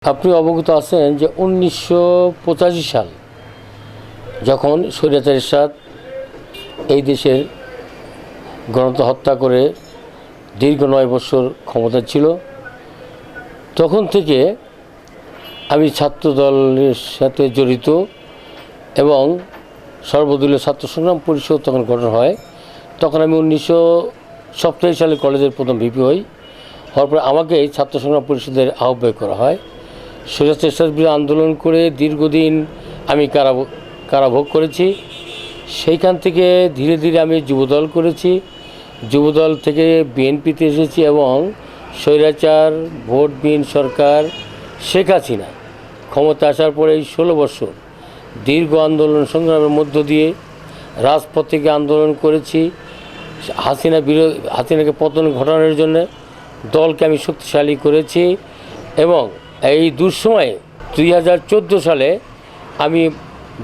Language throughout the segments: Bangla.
আপনি অবগত আছেন যে ১৯৮৫ সাল যখন স্বৈরাচার এরশাদ এই দেশের গণতন্ত্র হত্যা করে দীর্ঘ ৯ বছর ক্ষমতা ছিল, তখন থেকে আমি ছাত্র দলের সাথে জড়িত এবং সর্বদলীয় ছাত্র সংগ্রাম পরিষদ তখন গঠন হয়। তখন আমি ১৯৮৭ সালে কলেজের প্রথম ভিপি হই। হওয়ার পরে আমাকে ছাত্র সংগ্রাম পরিষদের আহ্বায়ক করা হয়। স্বৈরাচার এরশাদের বিরুদ্ধে আন্দোলন করে দীর্ঘদিন আমি কারাভোগ করেছি। সেইখান থেকে ধীরে ধীরে আমি যুবদল করেছি, যুবদল থেকে বিএনপিতে এসেছি এবং স্বৈরাচার ভোটবিহীন সরকার শেখ হাসিনা ক্ষমতা আসার পরে এই ১৬ বছর দীর্ঘ আন্দোলন সংগ্রামের মধ্য দিয়ে রাজপথ থেকে আন্দোলন করেছি। হাসিনাকে পতন ঘটানোর জন্য দলকে আমি শক্তিশালী করেছি এবং এই দুঃসময়ে ২০১৪ সালে আমি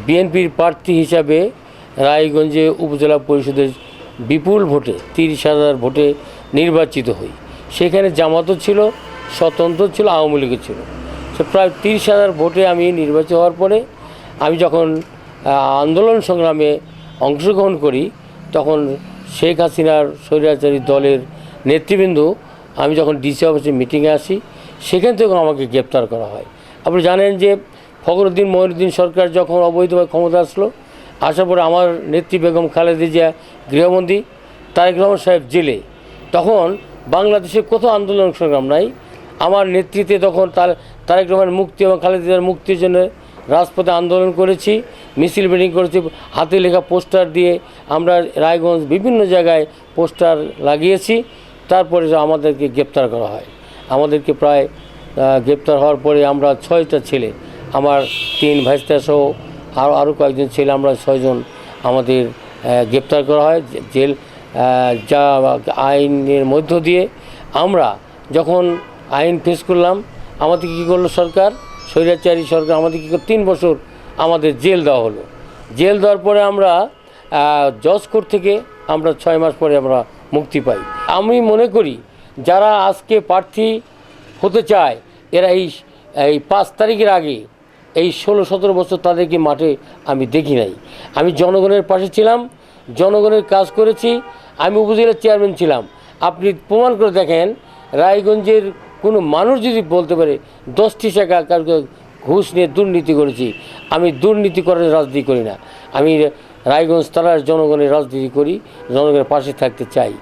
বিএনপির প্রার্থী হিসাবে রায়গঞ্জে উপজেলা পরিষদের বিপুল ভোটে ৩০,০০০ ভোটে নির্বাচিত হই। সেখানে জামাতও ছিল, স্বতন্ত্র ছিল, আওয়ামী লীগও ছিল। সে প্রায় ৩০,০০০ ভোটে আমি নির্বাচিত হওয়ার পরে আমি যখন আন্দোলন সংগ্রামে অংশগ্রহণ করি, তখন শেখ হাসিনার স্বৈরাচারী দলের নেতৃবৃন্দ আমি যখন ডিসি অফিসে মিটিংয়ে আসি, সেখান থেকেও আমাকে গ্রেপ্তার করা হয়। আপনি জানেন যে ফখরুদ্দিন মঈনুদ্দিন সরকার যখন অবৈধভাবে ক্ষমতা আসলো, আসার পরে আমার নেত্রী বেগম খালেদা জিয়া গৃহবন্দী, তারেক রহমান সাহেব জেলে। তখন বাংলাদেশে কোথাও আন্দোলন সংগ্রাম নাই। আমার নেতৃত্বে তখন তারেক রহমান মুক্তি এবং খালেদা জিয়ার মুক্তির জন্য রাজপথে আন্দোলন করেছি, মিছিল মিটিং করেছি, হাতে লেখা পোস্টার দিয়ে আমরা রায়গঞ্জ বিভিন্ন জায়গায় পোস্টার লাগিয়েছি। তারপরে আমাদেরকে গ্রেপ্তার করা হয়। আমাদেরকে প্রায় গ্রেপ্তার হওয়ার পরে আমরা 6টা ছেলে, আমার 3 ভাইস্তা সহ আরও কয়েকজন ছেলে, আমরা 6 জন আমাদের গ্রেপ্তার করা হয় জেল। যা আইনের মধ্য দিয়ে আমরা যখন আইন ফেস করলাম, আমাদের কী করলো সরকার, স্বৈরাচারী সরকার আমাদের কী করলো, 3 বছর আমাদের জেল দেওয়া হলো। জেল দেওয়ার পরে আমরা জজ কোর্ট থেকে আমরা 6 মাস পরে আমরা মুক্তি পাই। আমি মনে করি যারা আজকে প্রার্থী হতে চায়, এরা এই 5 তারিখের আগে এই 16-17 বছর তাদেরকে মাঠে আমি দেখি নাই। আমি জনগণের পাশে ছিলাম, জনগণের কাজ করেছি। আমি উপজেলার চেয়ারম্যান ছিলাম। আপনি প্রমাণ করে দেখেন, রায়গঞ্জের কোনো মানুষ যদি বলতে পারে 10টি টাকা কারো ঘুষ নিয়ে দুর্নীতি করেছি, আমি দুর্নীতি করার রাজনীতি করি না। আমি রায়গঞ্জ থানার জনগণের রাজনীতি করি, জনগণের পাশে থাকতে চাই।